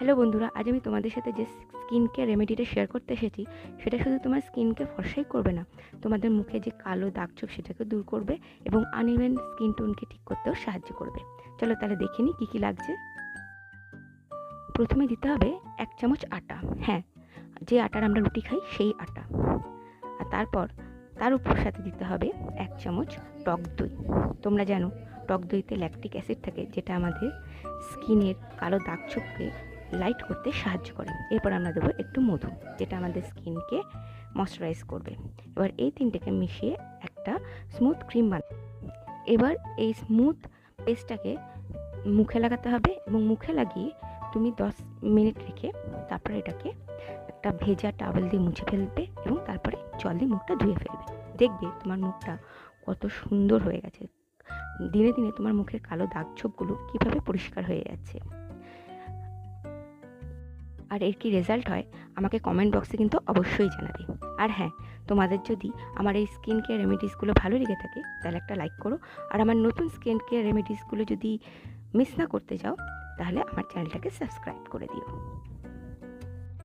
Hello বন্ধুরা, আজ আমি তোমাদের সাথে যে স্কিন কেয়ার রেমেডিটা শেয়ার করতে এসেছি সেটা শুধু তোমার স্কিনকে ফর্সাই করবে না, তোমাদের মুখে যে কালো দাগছোপ সেটাকে দূর করবে এবং আনইভেন স্কিন টোনকে ঠিক করতেও সাহায্য করবে। চলো তাহলে দেখে নিই কী কী লাগছে। প্রথমে দিতে হবে 1 চামচ আটা। হ্যাঁ, যে আটার আমরা রুটি খাই সেই আটা। আর তারপর তার উপর সাথে দিতে হবে 1 চামচ টক দই। তোমরা জানো টক দইতে ল্যাকটিক অ্যাসিড থাকে, যেটা আমাদের স্কিনের কালো দাগছোপকে লাইট করতে সাহায্য করে। এরপর আমরা দেবো একটু মধু, যেটা আমাদের স্কিনকে ময়শ্চারাইজ করবে। এবার এই তিনটেকে মিশিয়ে একটা স্মুথ ক্রিম বানাবো। এবার এই স্মুথ পেস্টটাকে মুখে লাগাতে হবে এবং মুখে লাগিয়ে তুমি 10 মিনিট রেখে তারপরে এটাকে একটা ভেজা টাওয়েল দিয়ে মুছে ফেলবে এবং তারপরে জল দিয়ে মুখটা ধুয়ে ফেলবে। দেখবে তোমার মুখটা কত সুন্দর হয়ে গেছে। দিনে দিনে তোমার মুখের কালো দাগছোপগুলো কীভাবে পরিষ্কার হয়ে যাচ্ছে। আর এর কি রেজাল্ট হয় আমাকে কমেন্ট বক্সে কিন্তু অবশ্যই জানাবে। আর হ্যাঁ, তোমাদের যদি আমার এই স্কিন কেয়ার রেমেডিসগুলো ভালো লেগে থাকে তাহলে একটা লাইক করো। আর আমার নতুন স্কিন কেয়ার রেমেডিসগুলো যদি মিস না করতে চাও তাহলে আমার চ্যানেলটাকে সাবস্ক্রাইব করে দিও।